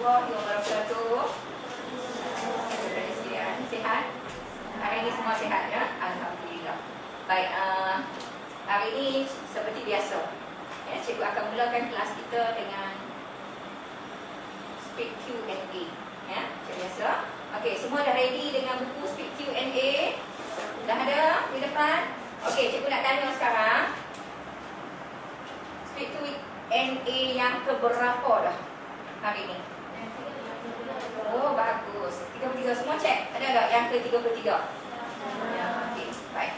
warahmatullahi wabarakatuh. Sihat? Hari ini semua sihat ya? Alhamdulillah. Baik, hari ini seperti biasa ya, cikgu akan mulakan kelas kita dengan speed Q&A ya, macam biasa. Okey, semua dah ready dengan buku speed Q&A? Dah ada di depan? Okey, cikgu nak tanya sekarang, speed Q&A yang keberapa dah hari ini? Oh, bagus. 33 semua cek. Ada tak yang ke-33? Ya, okey. Baik.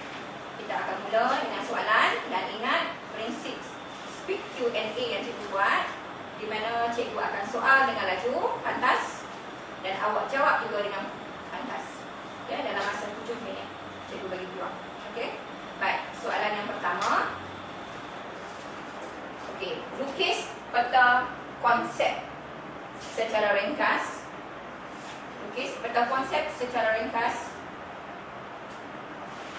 Kita akan mula dengan soalan dan ingat prinsip speed Q&A yang cikgu buat, di mana cikgu akan soal dengan laju, pantas, dan awak jawab juga dengan pantas. Ya, dalam masa 7 minit cikgu bagi peluang. Okey. Baik, soalan yang pertama. Okey, lukis peta konsep secara ringkas. Lukis peta konsep secara ringkas.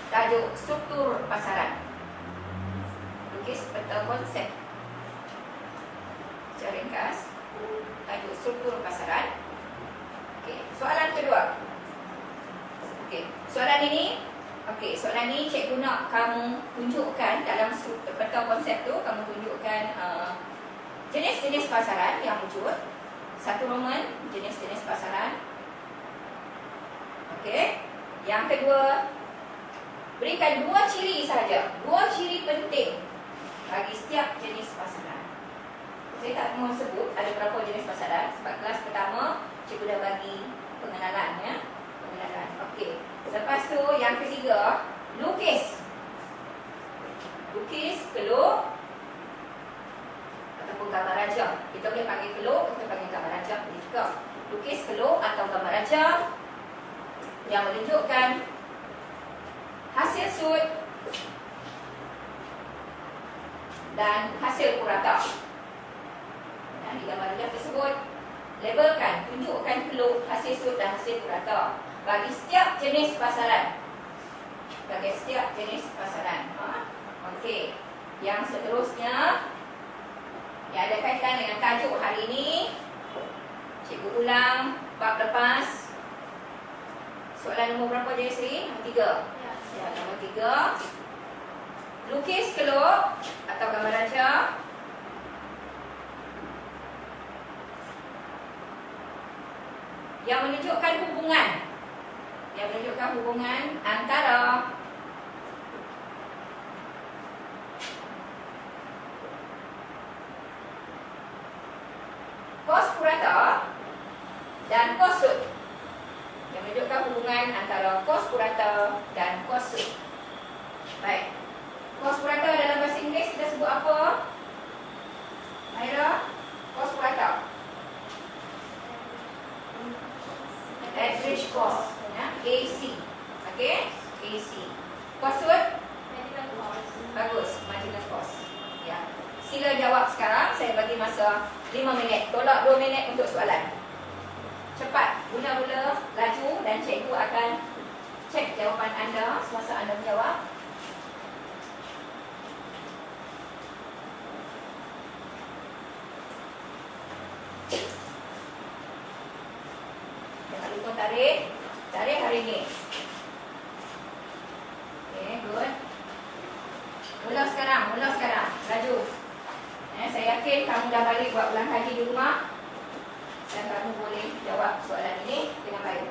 Tajuk struktur pasaran. Lukis peta konsep secara ringkas. Tajuk struktur pasaran. Okey, soalan kedua. Okey, soalan ini, soalan ni cikgu nak kamu tunjukkan dalam peta konsep tu, kamu tunjukkan jenis-jenis pasaran yang wujud. Satu Roman, jenis-jenis pasaran. Okey. Yang kedua, berikan 2 ciri sahaja, 2 ciri penting bagi setiap jenis pasaran. Saya tak mahu sebut ada berapa jenis pasaran sebab kelas pertama cikgu dah bagi pengenalan ya. Pengenalan. Okey. Lepas tu yang ketiga, lukis. Lukis keluk ataupun gambar raja. Kita boleh panggil keluk, kita panggil gambar raja boleh juga. Lukis keluk atau gambar raja yang menunjukkan hasil sud dan hasil purata. Dan di gambar raja tersebut, labelkan, tunjukkan keluk, hasil sud dan hasil purata bagi setiap jenis pasaran. Bagi setiap jenis pasaran. Okey. Yang seterusnya yang ada kaitan dengan tajuk hari ini, cikgu ulang bab lepas. Soalan nombor berapa Jayasri? Nombor 3. Ya, nombor 3. Lukis keluk atau gambar raja yang menunjukkan hubungan antara kos purata dan kos sud. Yang menunjukkan hubungan antara kos purata dan kos sud. Baik. Kos purata dalam bahasa Inggeris kita sebut apa? Aira, kos purata. Average cost, ya, AC. Okey? AC. Kos sud? Bagus, marginal cost. Ya. Sila jawab sekarang. Saya bagi masa 5 minit. Tolak 2 minit untuk soalan. Cepat, mula-mula laju dan cikgu akan cek jawapan anda semasa anda menjawab. Jangan lupa tarik hari ini. Okay, good. Mula sekarang, laju. Saya yakin kamu dah balik buat ulang kaji di rumah dan kamu boleh jawab soalan ini dengan baik.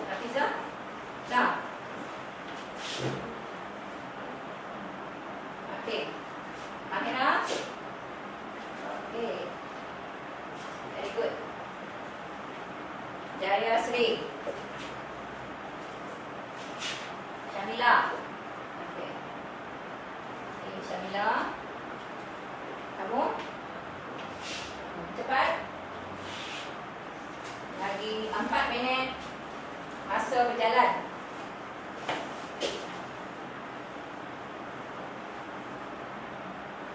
Hafiza? Dah? Okey. Amira? Okey. Very good. Jaya Sri. Syamila. Okey. Okay, Syamila. Kamu? Cepat. Lagi 4 minit. Masa berjalan.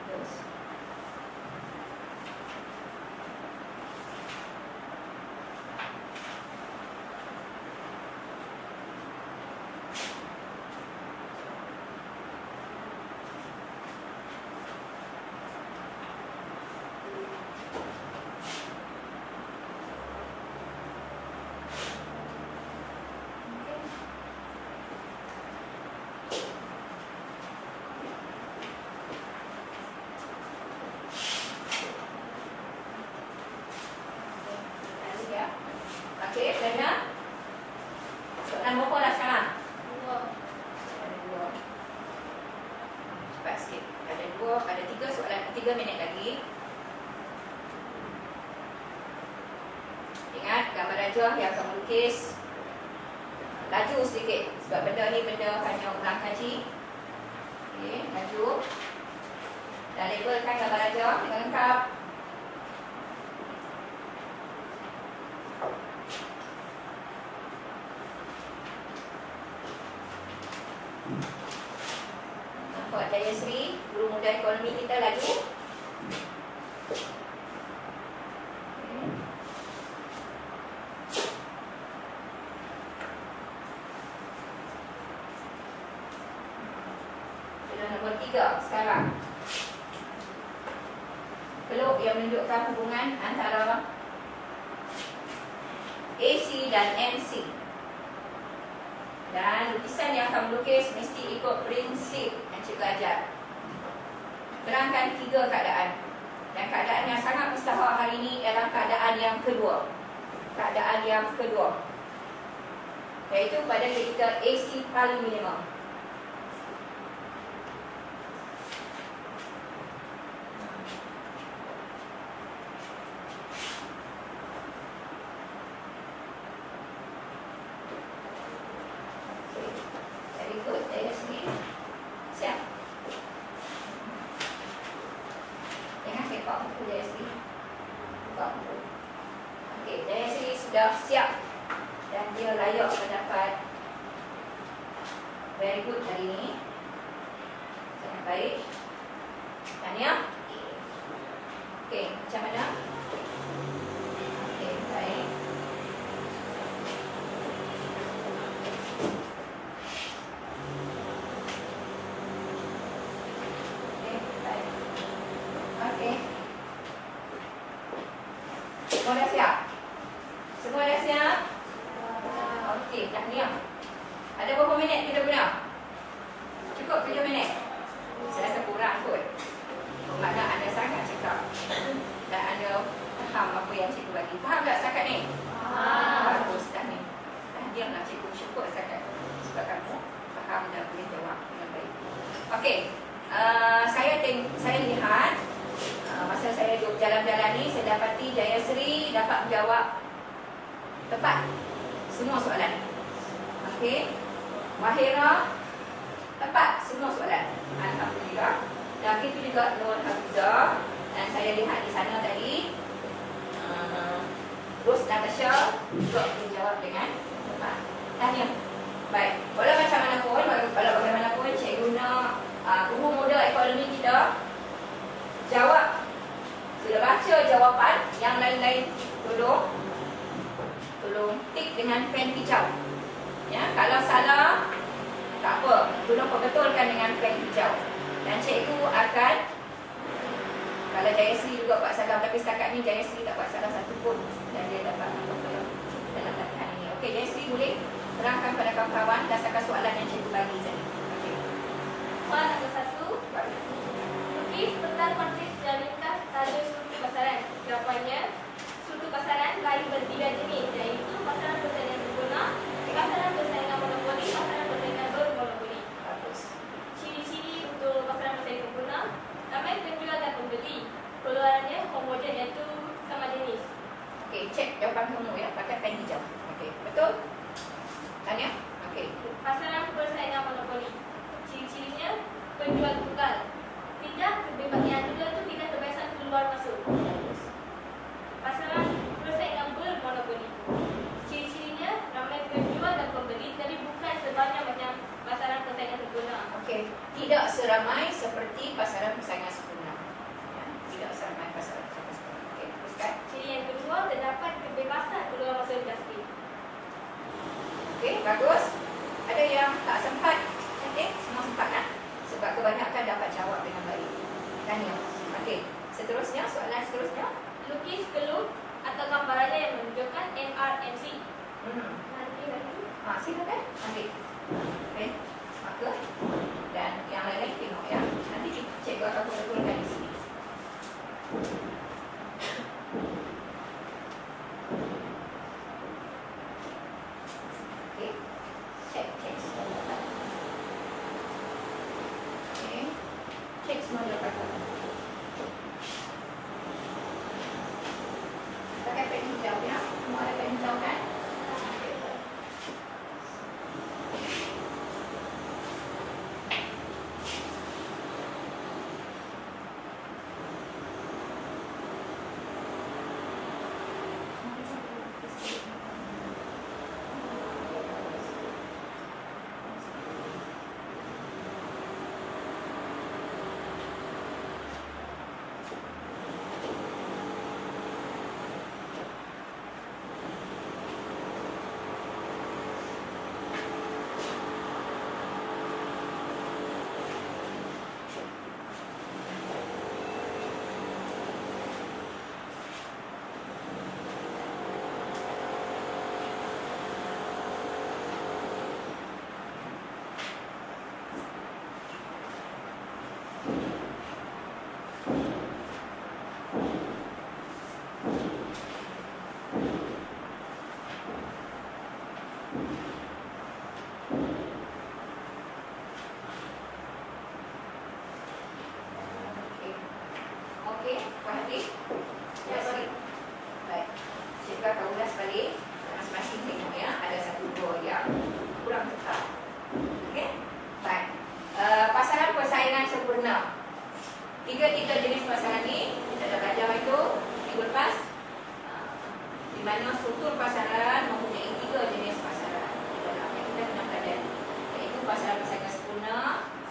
Terus. soalan berapa dah sekarang? 2. Ada 2. Cepat sikit. Ada 2, ada 3 soalan, 3 minit lagi. Ingat gambar rajah yang kamu lukis laju sedikit sebab benda ni benda hanya ulang kaji. Okey, laju. Dan labelkan gambar rajah dengan lengkap. Nampak Jayasri, guru muda ekonomi kita laju. Nombor 3 sekarang. Peluk yang menunjukkan hubungan antara AC dan MC. Dan lukisan yang kamu lukis mesti ikut prinsip yang cikgu ajar. Terangkan 3 keadaan. Dan keadaan yang sangat mustahil hari ini ialah keadaan yang kedua. Keadaan yang kedua, iaitu pada ketika AC paling minimum. Sudah siap dan dia layak mendapat very good hari ini. Sangat baik. Tanya? Okey, macam mana? Okey, baik. Okey, baik. Okey. Semua dah siap? Semua dah siap? Okey, tahniah. Ada berapa minit kita guna? Cukup 7 minit? Saya rasa kurang kot. Bermakna anda sangat cakap dan anda faham apa yang cikgu bagi. Faham tak setakat ni? Bagus, tahniah. Tahniahlah cikgu, syukur setakat sebab kamu faham dan boleh jawab dengan baik. Okey, saya lihat masa saya duduk jalan-jalan ni, saya dapati Jayasri dapat menjawab tepat semua soalan. Okey. Mahira tepat semua soalan. Alhamdulillah. Dan begitu juga Nur Hafizah. Dan saya lihat di sana tadi Ros Natasha juga menjawab dengan tepat. Tahniah. Baik. Walau macam mana pun, walau bagaimanapun cikgu guna guru muda ekonomi kita jawab. Sudah baca jawapan, yang lain-lain tolong tik dengan pen hijau. Ya, kalau salah tak apa, tolong perbetulkan dengan pen hijau. Dan cikgu akan, kalau Jayasri juga buat salah, tapi setakat ni Jayasri tak buat salah satu pun dan dia dapat apa dalam latihan ini. Okey, Jayasri boleh terangkan pada kawan-kawan dasarkan soalan yang cikgu bagi tadi. Okey. Soalan nombor 1. Lukis tentang konsep dan ringkas tanda struktur pasaran. Jawapannya, struktur pasaran lain berbeza jenis, iaitu pasaran persaingan berguna, pasaran persaingan monopoli, pasaran persaingan bermonopoli. Bagus. Ciri-ciri untuk pasaran persaingan berguna, ramai penjual dan pembeli. Keluarannya homogen, iaitu sama jenis. Okey, cek jawapan kamu ya, pakai pen hijau. Okey, betul? Tanya? Okey. Pasaran persaingan monopoli. Ciri-cirinya penjual tunggal. Tidak kebebasan, yang kedua tu tidak kebebasan keluar masuk. Pasaran persaingan bermonopoli. Ciri-cirinya ramai penjual dan pembeli, tapi bukan sebanyak macam pasaran persaingan sempurna. Okey, tidak seramai seperti pasaran persaingan sempurna. Ya, tidak seramai pasaran persaingan sempurna. Okey, teruskan. Ciri yang kedua, terdapat kebebasan keluar masuk industri. Okey, bagus. Ada yang tak sempat? Okey, semua sempat kan? Sebab kebanyakan dapat jawab dengan baik. Tanya. Okey, seterusnya, soalan seterusnya. Lukis keluk atau gambarannya yang menunjukkan NRMC. Nanti. Silakan. Ambil. Okey, maka dan yang lain-lain tengok ya. Nanti cikgu akan betulkan di sini. Okey. Tiga jenis pasaran ni kita dah belajar itu minggu lepas, di mana struktur pasaran mempunyai 3 jenis pasaran. Kita kena belajar, iaitu pasaran persaingan sempurna,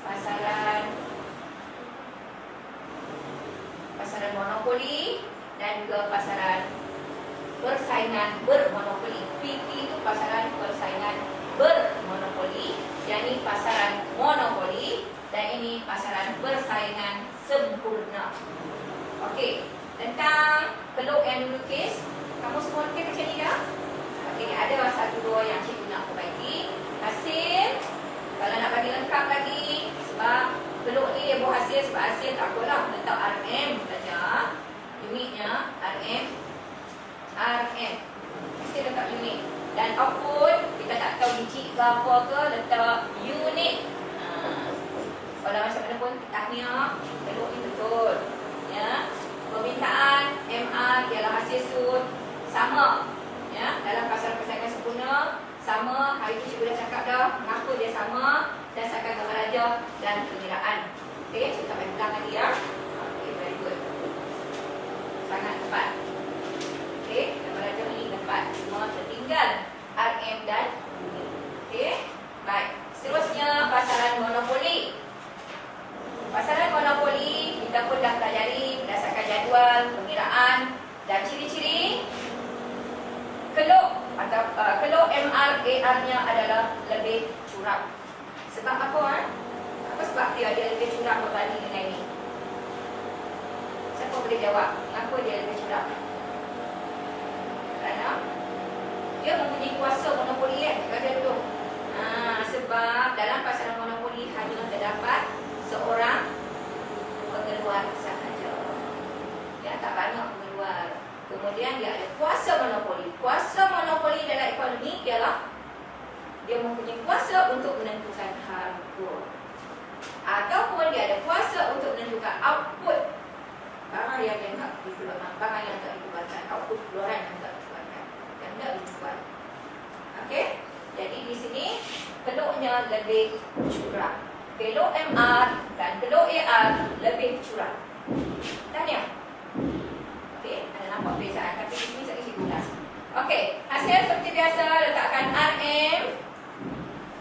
pasaran monopoli, dan juga pasaran persaingan bermonopoli. PP itu pasaran persaingan bermonopoli, yang ini pasaran monopoli, dan ini pasaran persaingan sempurna. Okey, tentang Keluk and Lukis, kamu semua okey macam ni ke? Okey, ada 1-2 yang cikgu nak perbaiki. Hasil, kalau nak bagi lengkap lagi, sebab Keluk ni dia buat hasil, sebab hasil tak apalah, letak RM saja. Unitnya RM. Hasil letak unit. Dan output, kita tak tahu digit ke apa ke, letak unit. Kalau macam mana pun tahniah, Keluk ni betul. Ya. Permintaan MR ialah hasil sud sama. Ya, dalam pasaran persaingan sempurna sama. Hari tu cikgu dah cakap dah mengapa dia sama, dan sakan gambar raja dan pengiraan. Okey, cikgu tak bagi ulang lagi ya. Okey, very good. Sangat tepat. Okey, gambar raja ni tepat. Cuma tertinggal RM dan unit. Okey, baik. Seterusnya pasaran monopoli. Pasaran monopoli kita pun dah pelajari berdasarkan jadual, pengiraan dan ciri-ciri. Keluk atau Keluk MR AR-nya adalah lebih curam. Sebab apa? Apa sebab dia lebih curam berbanding dengan ini? Siapa boleh jawab? Kenapa dia lebih curam? Kerana dia mempunyai kuasa monopoli kan? Kata dulu. Sebab dalam pasaran monopoli hanya terdapat seorang pengeluar sahaja. Dia tak banyak pengeluar. Kemudian dia ada kuasa monopoli. Kuasa monopoli dalam ekonomi ialah dia mempunyai kuasa untuk menentukan harga, ataupun dia ada kuasa untuk menentukan output barang yang dia nak dikeluarkan, barang yang tak dikeluarkan, output keluaran yang tak dikeluarkan, yang tak dijual. Okey, jadi di sini Keluknya lebih curang. Keluk MR dan Keluk AR lebih curang. Tanya. Okey, ada nampak perbezaan, tapi di sini saya isi ulas. Okey, hasil seperti biasa letakkan RM,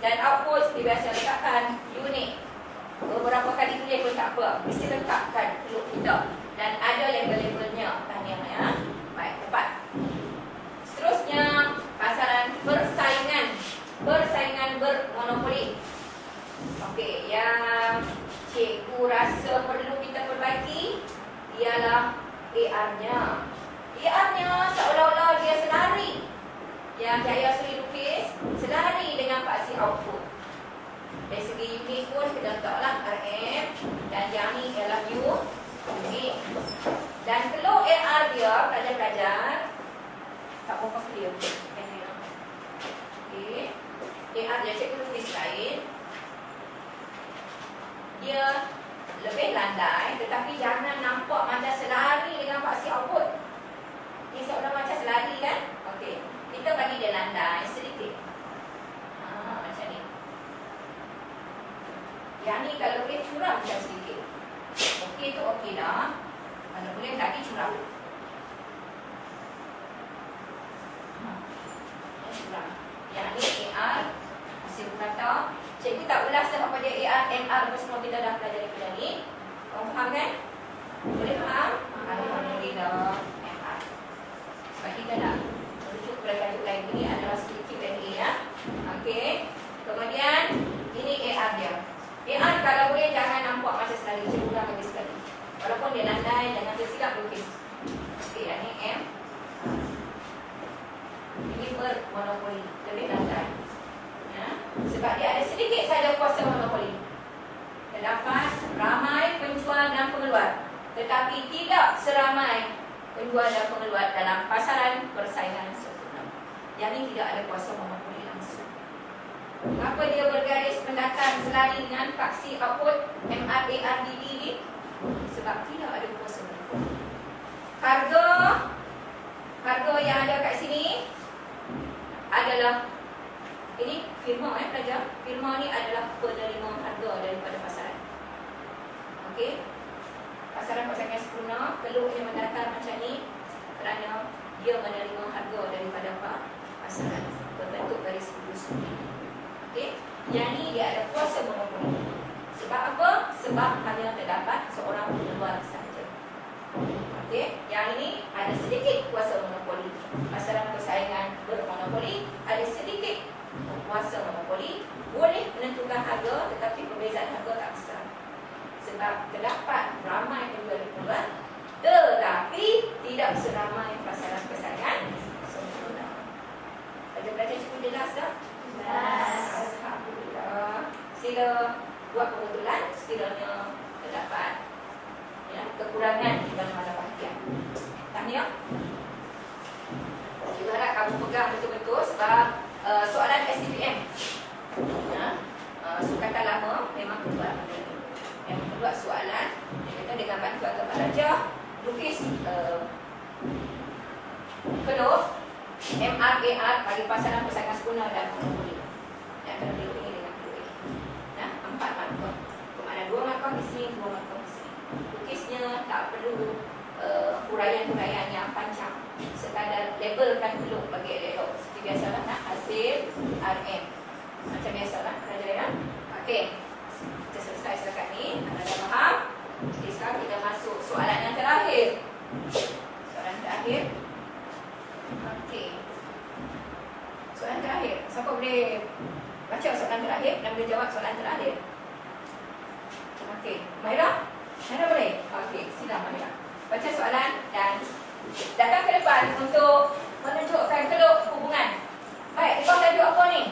dan output seperti biasa letakkan unit. Beberapa kali tulis pun tak apa, mesti letakkan Keluk kita, dan ada label-labelnya. Tanya ya. Baik, tepat. Seterusnya pasaran persaingan bermonopoli. Okey, yang cikgu rasa perlu kita perbaiki ialah AR-nya. AR-nya seolah-olah dia selari. Yang Jaya Suri lukis selari dengan paksi output. Dari segi unit pun kita letaklah RM, dan yang ni ialah unit. Dan Keluk AR dia, pelajar-pelajar tak apa clear. Okey. AR dia cikgu lukis lain. Dia lebih landai, tetapi jangan nampak macam selari dengan paksi output. Ini seolah macam selari kan? Okey, kita bagi dia landai sedikit. Macam ni. Yang ni kalau boleh curang macam sedikit. Okey tu okey dah. Kalau boleh lagi curang. Curang. Yang ni AR hasil kata. Cikgu tak ulas apa dia AR, MR apa semua kita dah pelajari pada ni. Kamu faham kan? Boleh faham? Alhamdulillah. MR. Sebab kita nak merujuk kepada tajuk lain. Ini adalah sedikit lagi ya. Okey. Kemudian ini AR dia. AR kalau boleh jangan nampak macam sekali. Cikgu dah bagi sekali. Walaupun dia landai, jangan tersilap lukis. Okey, yang ni M. Ini bermonopoli. Lebih landai. Sebab dia ada sedikit saja kuasa monopoli. Terdapat ramai penjual dan pengeluar, tetapi tidak seramai penjual dan pengeluar dalam pasaran persaingan sempurna. Yang ini tidak ada kuasa monopoli langsung. Kenapa dia bergaris mendatang selari dengan paksi output MRARDD ini? Sebab tidak ada kuasa monopoli. Harga yang ada kat sini adalah ini firma pelajar. Firma ni adalah penerima harga daripada pasaran. Okey. pasaran pasangan sempurna peluknya mendatar macam ni kerana dia menerima harga daripada pasaran berbentuk garis lurus. Okey, yang ni dia ada kuasa monopoli. Sebab apa? Sebab hanya terdapat seorang pengeluar sahaja. Okey, yang ini ada sedikit kuasa monopoli. Pasaran persaingan bermonopoli ada sedikit kuasa monopoli, boleh menentukan harga tetapi perbezaan harga tak besar. Sebab terdapat ramai penjual tetapi tidak seramai pasaran persaingan sempurna. Pelajar-pelajar cukup jelas tak? Jelas. Alhamdulillah. Sila buat kebetulan sekiranya terdapat kekurangan di mana-mana bahagian. Tahniah. Juga harap kamu pegang betul-betul sebab soalan SDPM sukatan lama memang keluar yang keluar soalan dia kata dengan bantuan gambar rajah lukis penuh MRAR bagi pasaran persaingan sempurna dan monopoli. Yang akan dilukis dengan peluk ini. 4 markah. Bermakna 2 markah di sini, 2 markah di sini. Lukisnya tak perlu huraian-huraian yang panjang. Sekadar labelkan peluk bagi elok. Seperti biasalah hasil RM. Macam biasalah pelajaran. Okey. Kita selesai setakat ni. Anda dah faham? Jadi sekarang kita masuk soalan yang terakhir. Soalan terakhir. Okey. Soalan terakhir. Siapa boleh baca soalan terakhir dan boleh jawab soalan terakhir? Okey. Maira? Maira boleh? Okey. Sila Maira. Baca soalan dan datang ke depan untuk menunjukkan keluk hubungan. Baik, di bawah tajuk apa ni?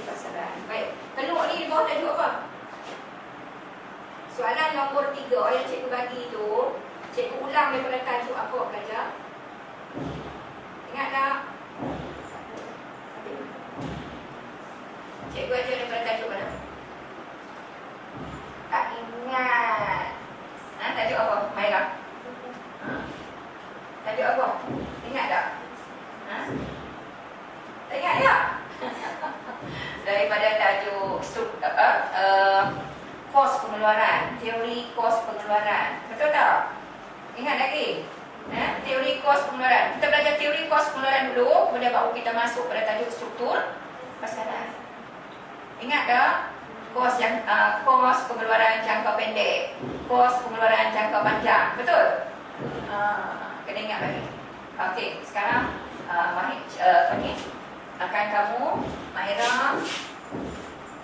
Pasaran. Baik, keluk ni di bawah tajuk apa? Soalan nombor 3 yang cikgu bagi tu, cikgu ulang daripada tajuk apa pelajar? Ingat tak? Cikgu ajar daripada tajuk mana? Tak ingat. Tajuk apa? Maira? Tajuk apa? Ingat tak? Tak ingat tak? Daripada tajuk kos pengeluaran, teori kos pengeluaran. Betul tak? Ingat lagi? Teori kos pengeluaran. Kita belajar teori kos pengeluaran dulu, kemudian baru kita masuk pada tajuk struktur pasaran. Ingat tak? Kos yang kos pengeluaran jangka pendek, kos pengeluaran jangka panjang. Betul? Kena ingat lagi. Okey, sekarang akan kamu Maira,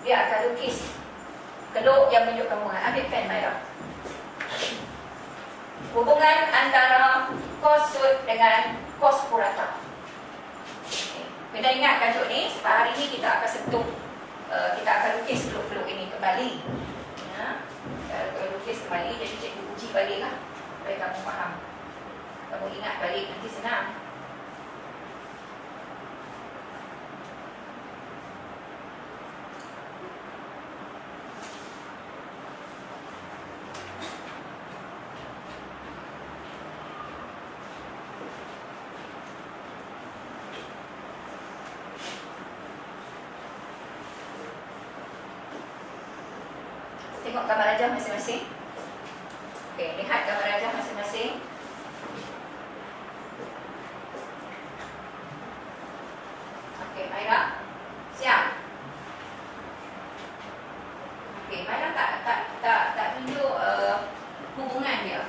dia akan lukis keluk yang menunjukkan hubungan. Ambil pen Maira. Hubungan antara kos sud dengan kos purata. Kena ingat tajuk ni sebab hari ni kita akan sentuh, kita akan lukis keluk-keluk ini kembali. Kita akan lukis kembali, jadi cikgu uji baliklah supaya kamu faham. Kamu ingat balik, nanti senang. Tengok gambar rajah masing-masing. Okey, lihat gambar rajah masing-masing. Okey, Maira. Siap. Okey, Maira tak tunjuk hubungan dia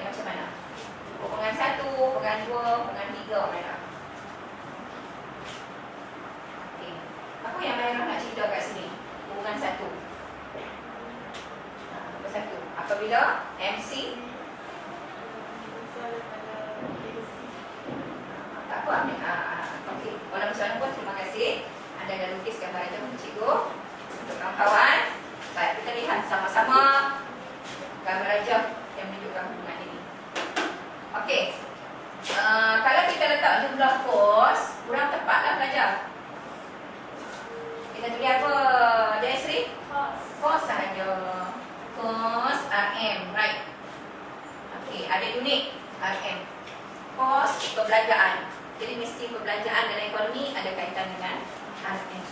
macam mana. Hubungan 1, hubungan 2, hubungan 3 Maira. Okey. Apa yang Maira nak cerita kat sini? Hubungan 1. Satu. Apabila MC tak apa ambil. Okey. Walaupun soalan pun terima kasih. Anda dah lukis gambar rajah untuk cikgu, untuk kawan-kawan. Baik, kita lihat sama-sama gambar rajah yang menunjukkan hubungan ini. Okey. Kalau kita letak jumlah kos, kurang tepatlah pelajar. Kita tulis apa, Jayasri? Kos sahaja. Kos RM, right? Okey, ada unit RM. Kos perbelanjaan. Jadi mesti perbelanjaan dalam ekonomi ada kaitan dengan RM.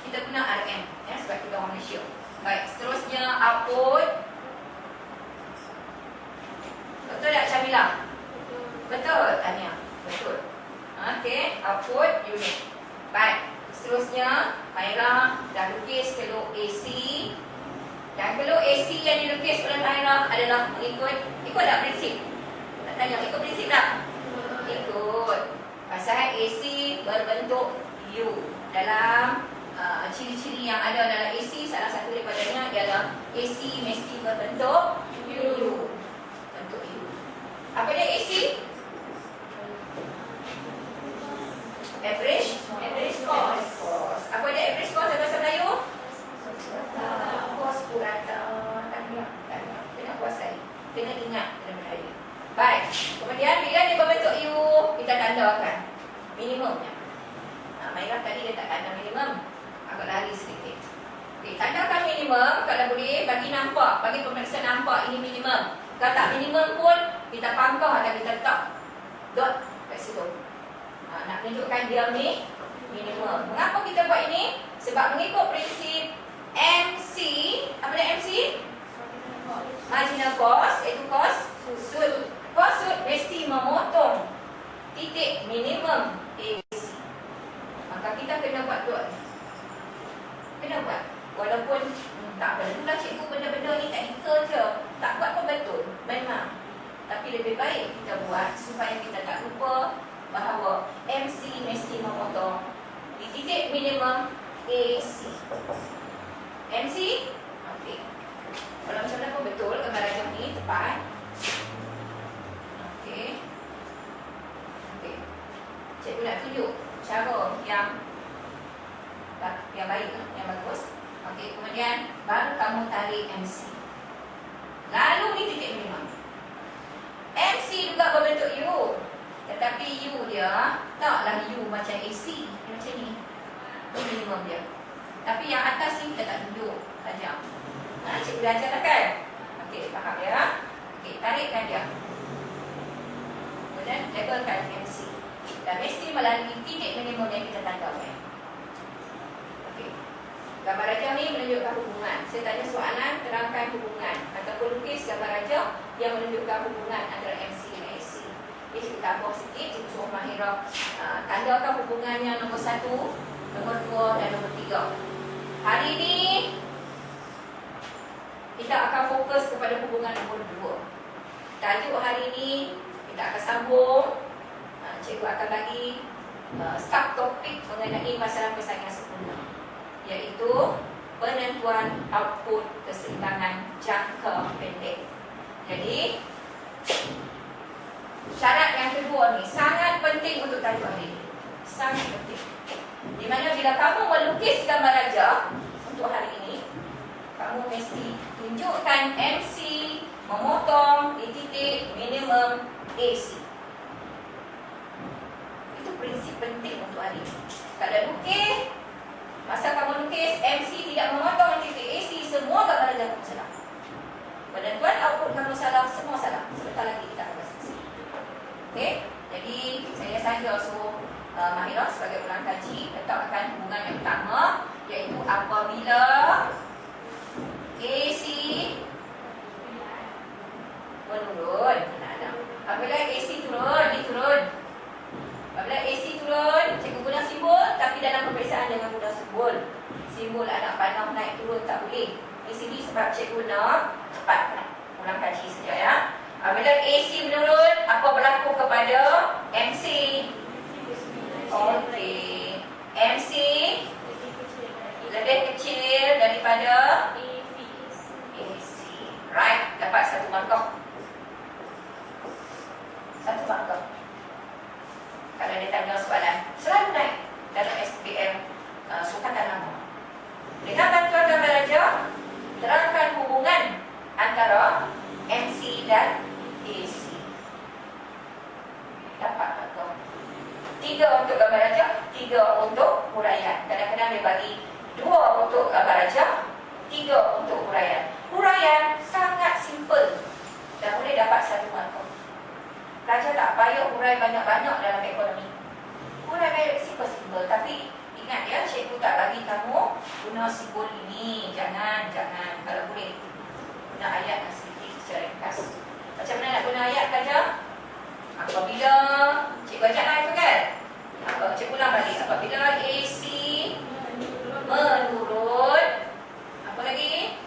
Kita guna RM, sebab kita orang Malaysia. Baik, seterusnya output. Nabila? Betul, Tania. Betul. Okey, output unit. Baik, seterusnya Maira dah lukis peluk AC. Dan peluk AC yang dilukis oleh Maira adalah ikut tak prinsip? Tak tanya, ikut prinsip tak? Ikut. Pasal AC berbentuk U. Dalam ciri-ciri yang ada dalam AC, salah satu daripadanya ialah AC mesti berbentuk U. Bentuk U. Apa dia AC? Average cost. Apa dia average cost dalam bahasa Melayu? Kos purata. Tanya. Kena kuasai. Kena ingat dalam Melayu. Baik. Kemudian bila dia berbentuk U, kita tandakan minimumnya. Maira tadi dia tak tanda minimum. Agak lari sedikit. Okey, tandakan minimum. Kalau boleh bagi nampak, bagi pemeriksa nampak ini minimum. Kalau tak minimum pun kita pangkah dan kita letak dot kat situ. Nak menunjukkan dia ni minimum. Mengapa kita buat ini? Sebab mengikut prinsip MC. Apa dia MC? Marginal cost, iaitu cost should. Cost should mesti memotong titik minimum AC. Maka kita kena buat dot. Kena buat. Walaupun tak perlulah cikgu benda-benda ni teknikal je. Tak buat pun betul. Memang. Tapi lebih baik kita buat supaya kita tak lupa bahawa MC mesti memotong di titik minimum AC. MC? Okey. Kalau macam mana pun betul, gambar rajah ni tepat. Okey. Okey. Cikgu nak tunjuk cara yang baik, yang bagus. Okey, kemudian baru kamu tarik MC. Lalu ni titik minimum. MC juga berbentuk U. Tetapi U dia taklah U macam AC. Dia macam ni. Itu minimum dia. Tapi yang atas ni kita tak tunjuk. Tajam. Cikgu dah ajar kan? Okey, faham ya? Okey, tarikkan dia. Kemudian labelkan MC. Dan mesti melalui titik minimum yang kita tandakan. Okey. Gambar rajah ni menunjukkan hubungan. Saya tanya soalan, terangkan hubungan. Ataupun lukis gambar rajah yang menunjukkan hubungan antara MC dan AC. Jadi cikgu tambah sikit, cikgu suruh Mahira tandakan hubungannya nombor 1, nombor 2 dan nombor 3. Hari ini kita akan fokus kepada hubungan nombor 2. Tajuk hari ini kita akan sambung. Cikgu akan bagi subtopik mengenai masalah persaingan sempurna, iaitu penentuan output keseimbangan jangka pendek. Jadi syarat yang kedua ni sangat penting untuk tajuk hari ini. Sangat penting. Di mana bila kamu melukis gambar rajah untuk hari ini, kamu mesti tunjukkan MC memotong di titik minimum AC. Itu prinsip penting untuk hari ini. Kalau lukis, masa kamu lukis MC tidak memotong di titik AC, semua gambar rajah kamu salah. Penentuan output kamu salah, semua salah. Sebentar lagi kita akan selesai. Okey, jadi saya saja suruh Mahira sebagai ulang kaji letakkan hubungan yang pertama, iaitu apabila AC menurun. Apabila AC turun, ni turun. Apabila AC turun, cikgu guna simbol, tapi dalam peperiksaan jangan guna simbol. Simbol anak panah naik turun tak boleh. Di sini sebab cikgu nak cepat ulang kaji saja ya. Apabila AC menurun, apa berlaku kepada MC? Okey. MC lebih kecil daripada AC. Right, dapat satu markah. Satu markah. Kalau dia tanya soalan, selalu naik dalam SPM sukatan lama. Dengan bantuan gambar rajah, terangkan hubungan antara MC dan AC. Dapat markah. 3 untuk gambar rajah, 3 untuk huraian. Kadang-kadang dia bagi 2 untuk gambar rajah, 3 untuk huraian. Huraian sangat simple dan boleh dapat 1 markah. Pelajar tak payah hurai banyak-banyak dalam ekonomi. Hurai baik simple-simple. Tapi ingat ya, cikgu tak bagi kamu guna simbol ini. Jangan. Kalau boleh guna ayat yang sedikit secara ringkas. Macam mana nak guna ayat, pelajar? Apabila cikgu ajak lah itu kan. Cikgu ulang balik. Apabila AC menurun, apa lagi?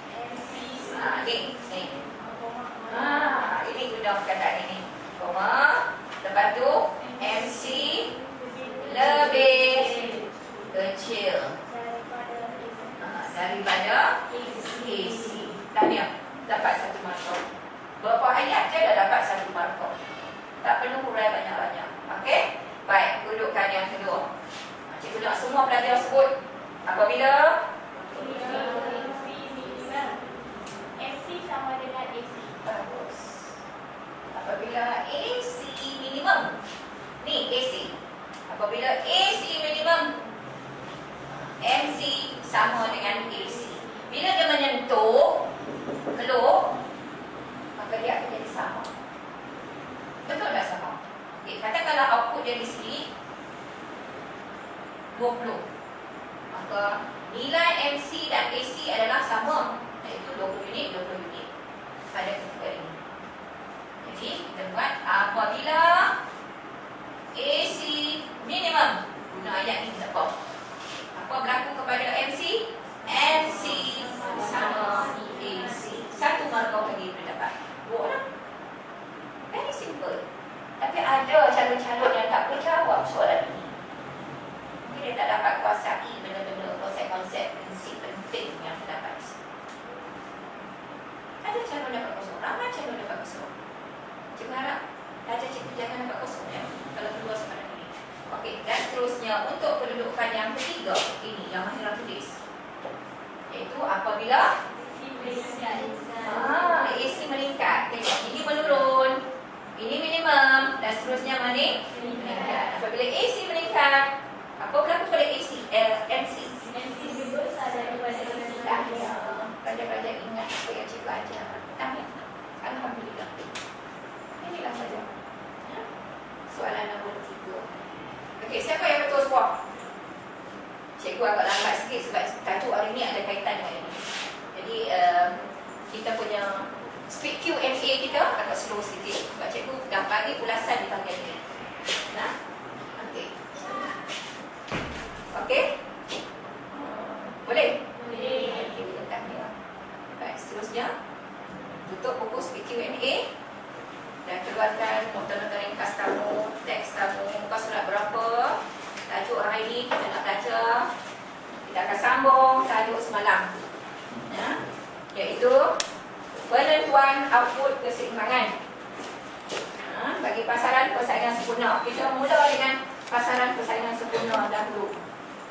Ni. Ini guna perkataan ini. Koma. Lepas tu MC lebih kecil daripada AC. Tahniah, dapat 1 markah. Berapa ayat je dah dapat 1 markah. Tak perlu hurai banyak-banyak. Okey? Baik, kedudukan yang kedua. Cikgu nak semua pelajar sebut apabila MC sama dengan AC. bagus. Apabila AC minimum. Ni AC. Apabila AC minimum, MC sama dengan AC. Bila dia menyentuh keluh, maka dia akan jadi sama. Betul tak sama? Okay, katakanlah output dia di sini 20. Maka nilai MC dan AC adalah sama, iaitu 20 unit, 20 unit pada ketika ini. Jadi kita buat apabila AC minimum, guna ayat ini tak apa. Apa berlaku kepada MC? MC sama AC. 1 markah lagi boleh dapat. Buatlah. Very simple. Tapi ada calon-calon yang tak boleh jawab soalan ini. Mungkin dia tak dapat kuasai benda-benda konsep-konsep prinsip penting yang terdapat. Ada calon dapat kosong, ramai calon dapat kosong. Cikgu harap pelajar cikgu jangan dapat kosong ya, kalau keluar sekarang ini. Okey, dan seterusnya untuk kedudukan yang ketiga ini yang Mahirah tulis, iaitu apabila AC meningkat. Tengok, ini menurun, ini minimum, dan seterusnya meningkat. Apabila AC meningkat, apa berlaku pada AC? MC. MC lebih besar daripada AC. Pelajar-pelajar ingat apa yang cikgu ajar. Tahniah. Alhamdulillah. Inilah saja. Ya? Soalan nombor 3. Okey, siapa yang betul semua? Cikgu agak lambat sikit sebab tajuk hari ni ada kaitan dengan ini. Jadi kita punya speed Q&A kita agak slow sikit sebab cikgu dah bagi ulasan di bahagian ini. Nah, okey. Okey? Boleh? Boleh. Okey, letak dia. Baik, seterusnya tutup buku speed Q&A dan keluarkan nota-nota ringkas kamu, teks kamu, muka surat berapa, tajuk hari ini kita nak baca. Kita akan sambung tajuk semalam, ya, iaitu penentuan output keseimbangan bagi pasaran persaingan sempurna. Kita mula dengan pasaran persaingan sempurna dahulu,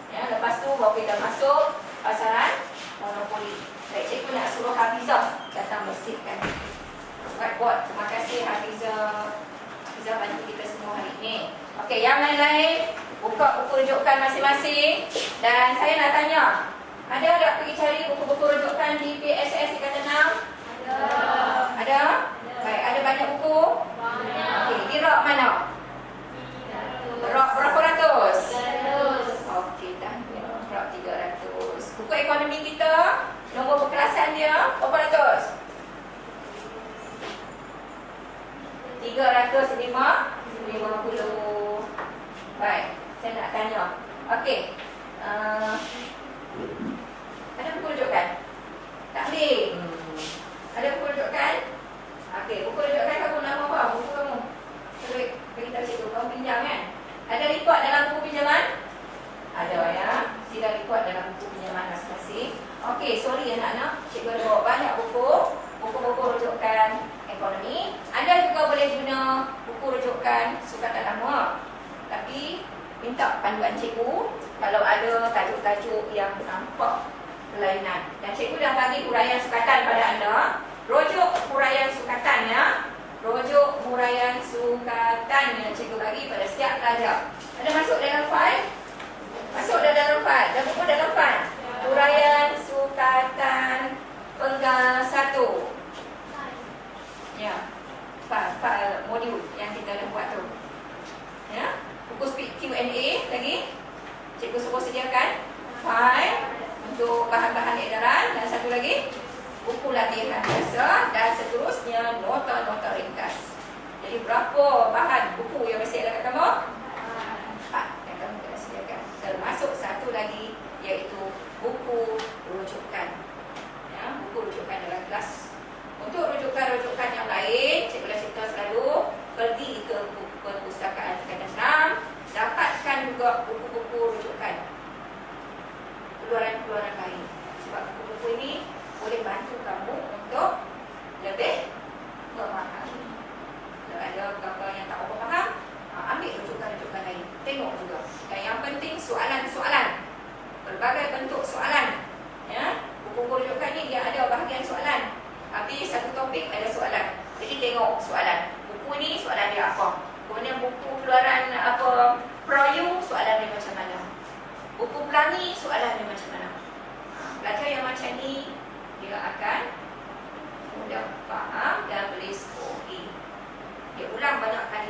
ya, lepas tu baru kita masuk pasaran monopoli. Baik, cikgu nak suruh Hafizah datang bersihkan whiteboard. Terima kasih Hafizah. Hafizah bantu kita semua hari ini. Okey, yang lain-lain buka buku rujukan masing-masing. Dan saya nak tanya, ada tak pergi cari buku-buku rujukan di PSS Ikatan 6? Ada. Ada? Baik, ada banyak buku? Banyak. Okey, di rak mana? Rak berapa ratus? 300. Okey, dah. Rak 300. Buku ekonomi kita, nombor perkelasan dia berapa ratus? 350. Baik, saya nak tanya. Okey. Ada buku rujukan? Tak boleh. Ada buku rujukan? Okey, buku rujukan kamu nama apa? Buku kamu. Saya beritahu cikgu, kamu pinjam kan? Ada rekod dalam buku pinjaman? Ada ya. Sila rekod dalam buku pinjaman masing-masing. Okey, sorry anak-anak. Cikgu ada bawa banyak buku. Buku-buku rujukan ekonomi. Anda juga boleh guna buku rujukan sukatan lama. Tapi minta panduan cikgu kalau ada tajuk-tajuk yang nampak kelainan. Dan cikgu dah bagi huraian sukatan pada anda. Rujuk huraian sukatan ya. Rujuk huraian sukatan yang cikgu bagi pada setiap pelajar. Ada masuk dalam fail? Masuk dalam fail. Dah buku dalam fail. Huraian sukatan penggal 1. Ya. Fail modul yang kita dah buat tu. Ya. Buku speed Q&A lagi. Cikgu suruh sediakan fail untuk bahan-bahan edaran dan satu lagi buku latihan biasa dan seterusnya nota-nota ringkas. Jadi Jadi berapa bahan buku yang mesti ada kat kamu? 4 yang kamu kena sediakan. Termasuk satu lagi iaitu buku rujukan. Ya, buku rujukan dalam kelas. Untuk rujukan-rujukan yang lain, cikgu dah cerita selalu pergi ke perpustakaan tingkatan 6, dapatkan juga buku-buku rujukan keluaran-keluaran lain. Sebab buku-buku ini boleh bantu kamu untuk lebih memahami. Kalau ada apa yang tak apa faham, ambil rujukan-rujukan lain. Tengok juga. Dan yang penting soalan-soalan. Berbagai bentuk soalan. Ya, buku-buku rujukan ni dia ada bahagian soalan. Habis satu topik ada soalan. Jadi tengok soalan. Buku ni soalan dia apa? Kemudian buku keluaran apa Proyu, soalan dia macam mana? Buku Pelangi, soalan dia macam mana? Belajar yang macam ni dia akan mudah faham dan boleh skori. Dia ulang banyak kali.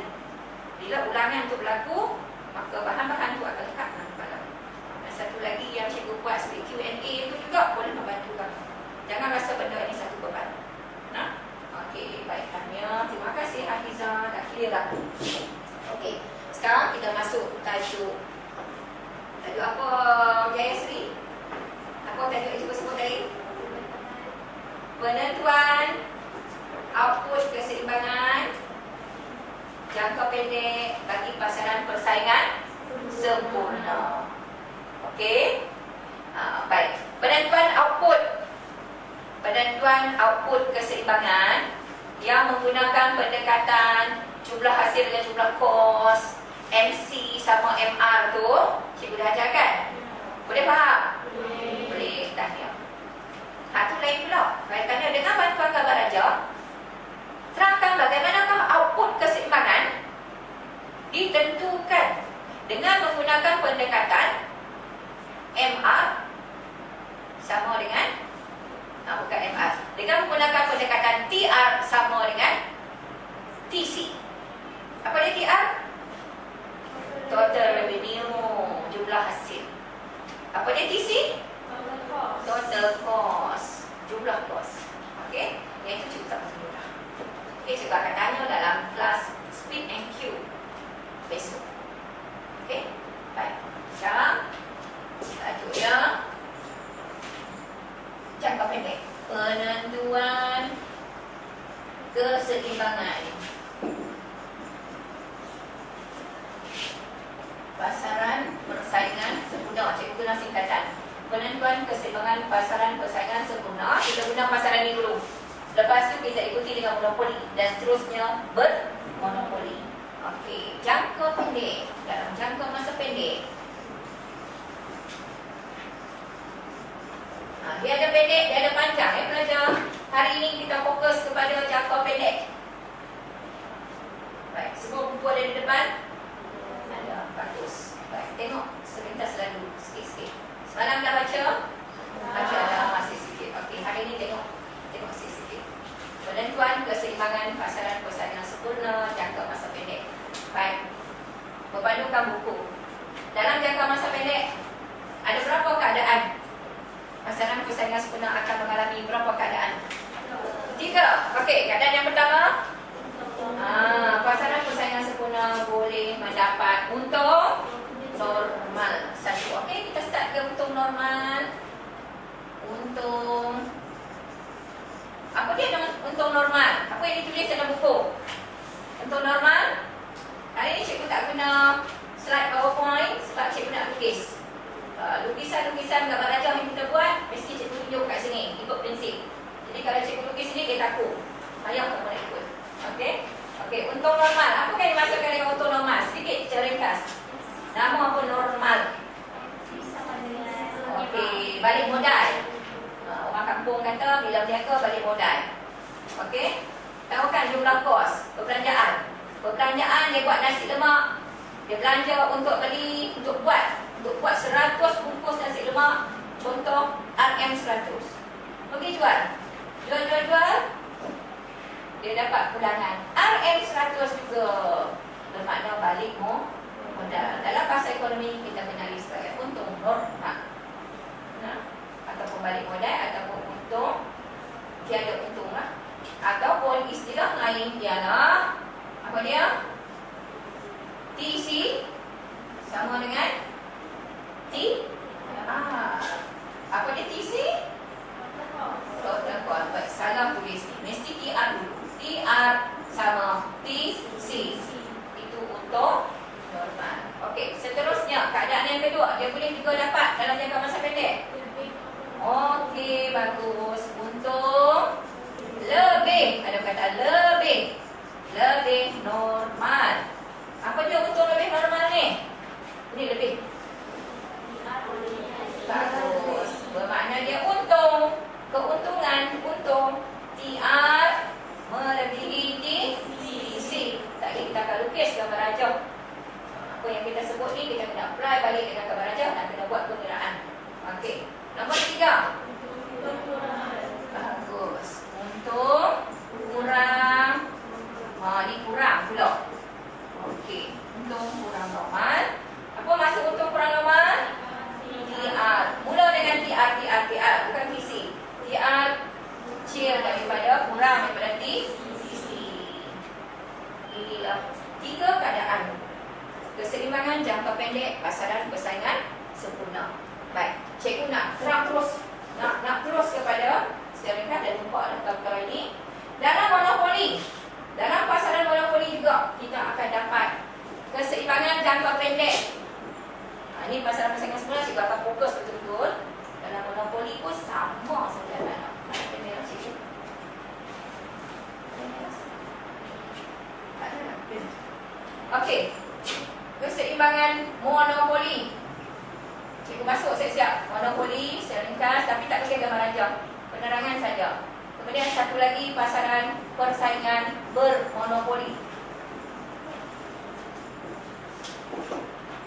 Bila ulangan tu berlaku, maka bahan-bahan tu akan lekat dalam kepala. Dan satu lagi yang cikgu buat sebagai Q&A tu juga boleh membantu kamu. Jangan rasa benda ini satu beban. Nah, okey, baik Tanya. Terima kasih Hafizah, dah clear lah. Okey, sekarang kita masuk tajuk. Tajuk apa Jayasri? Apa tajuk yang cikgu sebut tadi? Penentuan output keseimbangan jangka pendek bagi pasaran persaingan sempurna. Okey. Baik. Penentuan output keseimbangan yang menggunakan pendekatan jumlah hasil dengan jumlah kos, MC sama MR tu, cikgu dah ajarkan. Boleh faham? Boleh. Tahniah. Tu lain pula. Kaitannya dengan bantuan gambar ajar. Terangkan bagaimanakah output keseimbangan ditentukan dengan menggunakan pendekatan MR sama dengan bukan MR, dengan menggunakan pendekatan TR sama dengan TC. Apa dia TR? Total revenue, jumlah hasil. Apa dia TC? Total cost, jumlah kos. Okey, yang itu cikgu tak mudah. Okey, cikgu akan tanya dalam kelas Speed and Q besok. Okey, baik. Sekarang tajuknya jangka pendek. Penentuan keseimbangan pasaran persaingan sempurna. Cikgu guna singkatan. Penentuan keseimbangan pasaran persaingan sempurna. Kita guna pasaran ini dulu. Lepas tu kita ikuti dengan monopoli dan seterusnya bermonopoli. Okey, jangka pendek. Dalam jangka masa pendek, dia ada pendek, dia ada panjang ya pelajar. Hari ini kita fokus kepada jangka pendek. Baik, semua buku ada di depan? Ada, bagus. Baik, tengok sebentar selalu, sikit-sikit. Semalam dah baca? Baca dah, masih sikit. Okey, hari ini tengok sikit-sikit. Penentuan keseimbangan pasaran persaingan sempurna jangka masa pendek. Baik, berpandukan buku. Dalam jangka masa pendek, ada berapa keadaan pasaran persaingan sempurna akan mengalami berapa keadaan? 3. Okey, keadaan yang pertama, pasaran persaingan sempurna boleh mendapat untung normal. 1. Okey, kita start ke untung normal. Untung, apa dia dengan untung normal? Apa yang ditulis dalam buku? Untung normal. Hari ini cikgu tak guna slide PowerPoint sebab cikgu nak lukis. Lukisan-lukisan gambar rajah yang kita buat mesti cikgu tunjuk kat sini, ikut prinsip. Jadi kalau cikgu lukis sini, kita takut. Payah kamu nak ikut. Okey? Okey, untung normal. Apa yang dimaksudkan dengan untung normal? Sedikit secara ringkas. Nama apa normal? Okey, balik modal. Orang kampung kata bila berniaga balik modal. Okey? Tahu kan jumlah kos, perbelanjaan. Perbelanjaan dia buat nasi lemak. Dia belanja untuk beli, untuk buat 100 bungkus nasi lemak. Contoh RM100. Pergi jual. Jual. Dia dapat pulangan RM100 juga. Bermakna balik modal. Dalam bahasa ekonomi kita kenali sebagai untung normal. Ataupun balik modal ataupun untung tiada untung lah. Ataupun istilah lain ialah apa Apa dia? TC sama dengan T. Apa dia TC? Total cost. Baik, salah tulis ni. Mesti TR dulu. TR sama TC. Itu untuk normal. Okey, seterusnya keadaan yang kedua, dia boleh juga dapat dalam jangka masa pendek. Okey, bagus. Untuk lebih, ada kata lebih. Lebih normal. Apa dia untuk lebih normal ni? Ini lebih. Bagus. Bermakna dia untung. Keuntungan, untung. TR melebihi TC. Tadi kita akan lukis gambar rajah. Apa yang kita sebut ni, kita kena apply balik dengan gambar rajah dan kena buat pengiraan. Okey. Nombor 3. Bagus. Untung kurang. Ni kurang pula. Okey. Untung kurang normal. Apa maksud untung kurang normal? TR. Mula dengan TR. Bukan TC. TR kecil daripada, kurang daripada TC. Inilah 3 keadaan. Keseimbangan jangka pendek, pasaran persaingan sempurna. Baik, cikgu nak terang terus, nak terus kepada seringkan dan jumpa dalam perkara ini. Dalam monopoli, dalam pasaran monopoli juga kita akan dapat keseimbangan jangka pendek. Ini pasaran persaingan sempurna, cikgu akan fokus betul-betul. Dalam monopoli pun sama saja. Mana kamera cikgu? Okey. Keseimbangan monopoli. Cikgu masuk siap-siap. Monopoli secara ringkas tapi tak pakai gambar rajah. Penerangan saja. Kemudian satu lagi pasaran persaingan bermonopoli.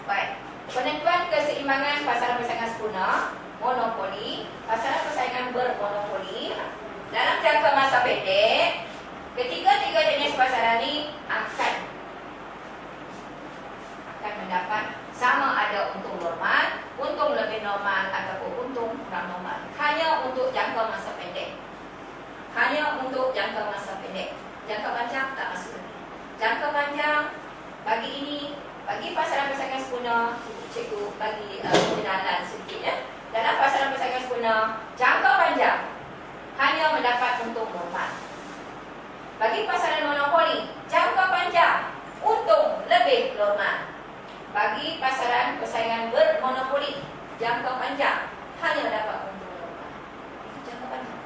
Baik. Penentuan keseimbangan pasaran persaingan sempurna, monopoli, pasaran persaingan bermonopoli dalam jangka masa pendek. Ketiga-tiga jenis pasaran ini akan mendapat sama ada untung normal, untung lebih normal ataupun untung kurang normal. Hanya untuk jangka masa pendek. Hanya untuk jangka masa pendek. Jangka panjang tak masuk. Jangka panjang bagi ini, bagi pasaran persaingan sempurna, cikgu bagi pengenalan sedikit ya. Dalam pasaran persaingan sempurna, jangka panjang hanya mendapat untung normal. Bagi pasaran monopoli, jangka panjang untung lebih normal. Bagi pasaran persaingan bermonopoli, jangka panjang hanya dapat untung normal. Itu jangka panjang.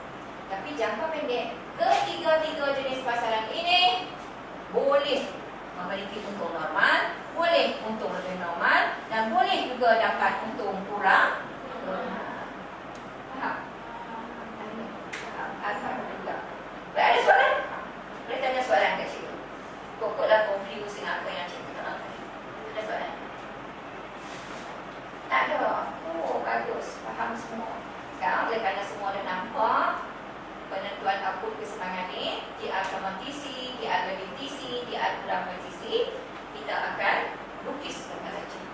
Tapi jangka pendek, ketiga-tiga jenis pasaran ini boleh memiliki untung normal, boleh untung lebih normal, dan boleh juga dapat untung kurang normal. Faham? Alhamdulillah. Ada soalan? Boleh tanya soalan kat cikgu. Pokoklah confuse dengan apa yang cikgu terangkan. Ada soalan? Tak ada. Oh, bagus. Faham semua. Sekarang boleh tanya semua dah nampak penentuan output keseimbangan ni. TR sama TC, TR lebih TC, TR kurang TC. Kita akan lukis gambar rajah.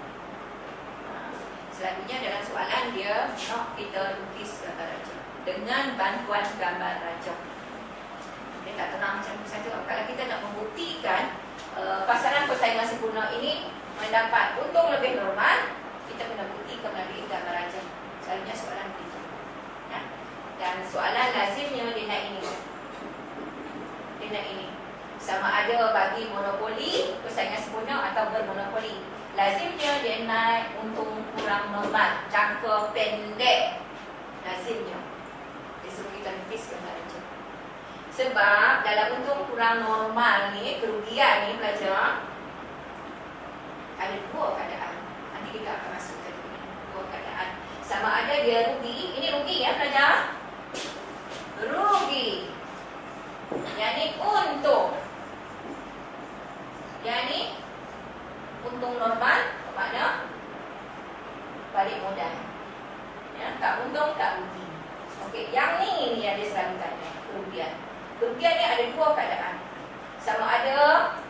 Selalunya dalam soalan dia nak kita lukis gambar rajah dengan bantuan gambar rajah. Dia tak tenang macam itu saja. Kalau kita nak membuktikan pasaran persaingan sempurna ini mendapat untung lebih normal, kita kena buktikan melalui gambar rajah. Selalunya soalan begitu. Ya? Dan soalan lazimnya dia nak ini. Dia nak ini. Sama ada bagi monopoli, persaingan sempurna atau bermonopoli. Lazimnya dia naik untung kurang normal, jangka pendek. Lazimnya. Dia suruh kita lukis gambar rajah. Sebab dalam untung kurang normal ni, kerugian ni pelajar, ada dua keadaan. Nanti kita akan masuk ke dua keadaan. Sama ada dia rugi, ini rugi ya pelajar? Rugi. Yang ni untung. Yang ni untung normal, bermakna balik modal. Ya, tak untung, tak rugi. Okey, yang ni yang dia selalu tanya, kerugian. Kerugian ni ada dua keadaan. Sama ada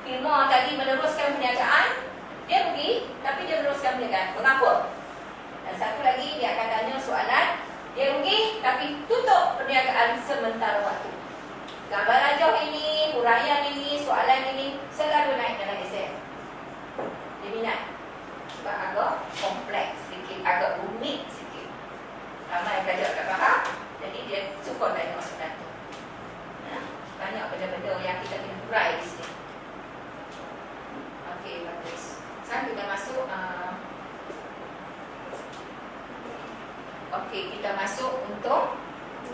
firma tadi meneruskan perniagaan, dia rugi, tapi dia meneruskan perniagaan. Mengapa? Dan satu lagi dia akan tanya soalan, dia rugi tapi tutup perniagaan sementara waktu. Gambar rajah ini, huraian ini, soalan ini selalu naik dalam exam. Dia minat. Sebab agak kompleks sedikit, agak rumit sikit. Ramai pelajar tak faham, jadi dia suka tengok soalan tu. Banyak benda-benda yang kita kena urai di sini. Okey, bagus. Sekarang kita masuk okey, kita masuk untuk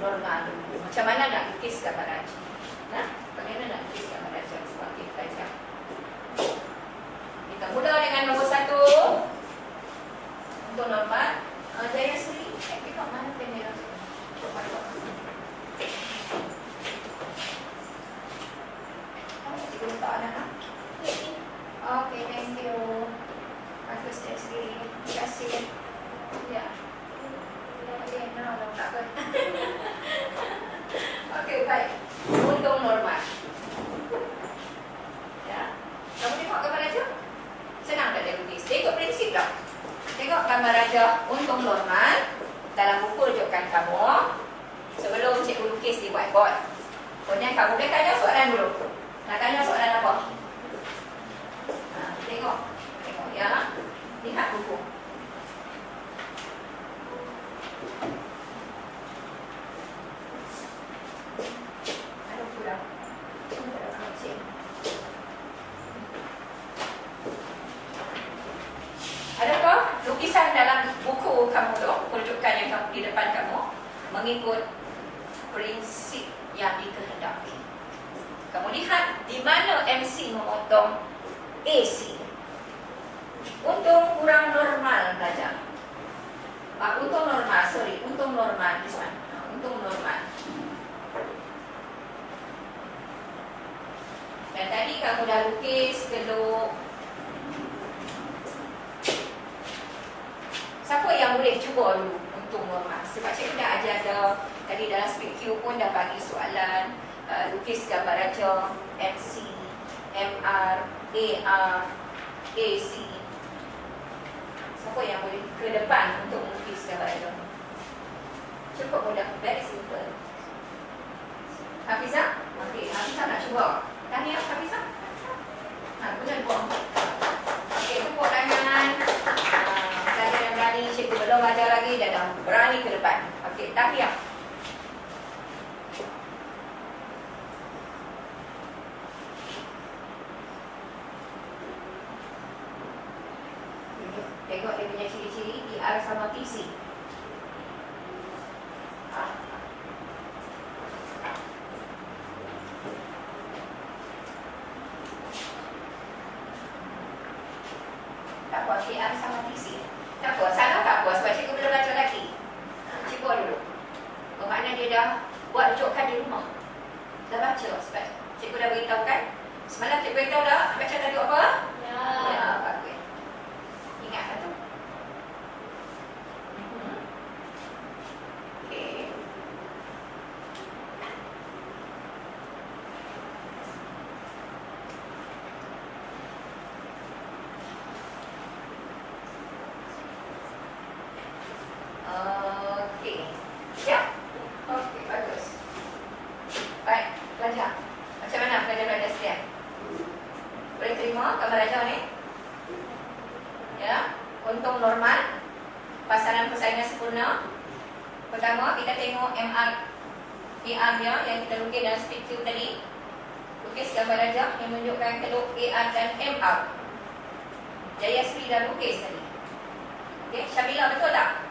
normal dulu. Macam mana nak lukis gambar raja? Bagaimana nak lukis gambar raja? Sebab kita belajar. Kita mula dengan nombor 1 untuk normal. Jaya Sri, tengok mana kamera tu. Cikgu letak anak. Okey, thank you. Bagus, Jaya Sri. Terima kasih. Ya. Okey, no, tak apa. Okey, baik. Untuk normal. Ya. Kamu tengok gambar raja? Senang tak dia lukis? Tengok prinsip tak? Tengok gambar raja untuk normal dalam buku rujukan kamu. Sebelum cikgu lukis di whiteboard, kemudian kamu boleh tanya soalan dulu. Nak tanya soalan apa? Tengok ya. Lihat buku. Ada kurang. Adakah lukisan dalam buku kamu tu, rujukan yang kamu di depan kamu, mengikut prinsip yang dikehendaki? Kamu lihat di mana MC memotong AC. Untung kurang normal belajar. Untung normal, untung normal this one. Untung normal. Dan tadi kamu dah lukis geluk. Siapa yang boleh cuba dulu untung normal? Sebab cikgu dah ajar dah. Tadi dalam speed Q pun dah bagi soalan. Lukis gambar raja, MC, MR, AR, AC. Siapa yang boleh ke depan untuk melukis gambar raja? Cukup mudah, very simple. Hafizah? Okey, Hafizah nak cuba. Tahniah Hafizah. Boleh buat. Okey, tepuk tangan. Pelajar yang berani, cikgu belum ajar lagi, dia dah berani ke depan. Okey, tahniah. Tengok dia punya ciri-ciri IR sama TC. Tak apa, IR sama TC. Tak apa, salah tak apa sebab cikgu belum baca lagi. Cuba dulu. Bermakna dia dah buat rujukan di rumah. Dah baca sebab cikgu dah beritahu kan. Semalam cikgu beritahu dah baca tadi apa? Ya, bagus. Ingat tak tu? Okey. Okey. Ya? Okey, bagus. Baik, belajar. Macam mana pelajar-pelajar sekalian? Boleh terima gambar raja ni? Ya, untung normal, pasaran persaingan sempurna. Pertama, kita tengok MR, AR dia yang kita lukis dalam speed Q tadi. Lukis gambar raja yang menunjukkan keluk AR dan MR. Jaya Sri dah lukis tadi. Okey, Syamila betul tak?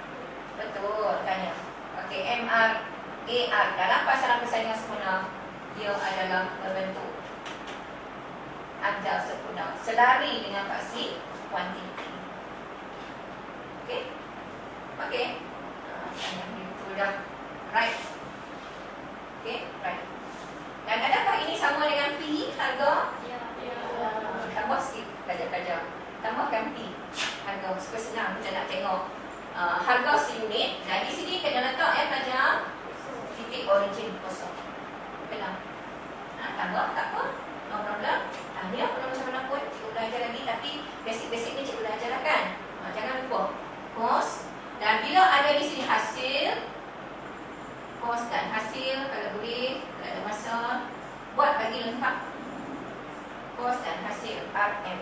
Betul, tanya. Okey, MR, AR dalam pasaran persaingan sempurna, dia adalah berbentuk anjal sempurna, selari dengan paksi kuantiti. Okey? Okey? Yang betul dah. Right. Okey? Right. Dan adakah ini sama dengan P harga? Ya. Tambah sikit pelajar-pelajar. Tambahkan P harga. Supaya senang kita nak tengok harga seunit. Dan di sini kena letak pelajar titik origin kosong. Kena. Tambah tak apa. No problem. Dia belum macam mana pun cikgu belajar lagi. Tapi basic-basic ni cikgu dah ajar kan. Jangan lupa kos. Dan bila ada di sini hasil, kos dan hasil, kalau boleh, kalau ada masa, buat bagi lengkap. kos dan hasil RM.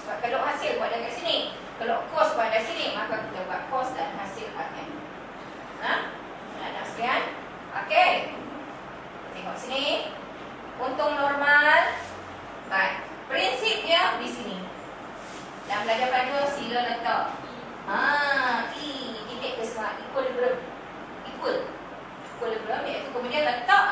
Sebab kalau hasil buat dekat sini, kalau kos buat dekat sini, maka kita buat kos dan hasil RM. Anak-anak sekalian. Okey. Tengok sini. Untung normal. Baik. Prinsipnya di sini. Dan belajar pada sila letak. E titik ke semua equilibrium. Equilibrium iaitu kemudian letak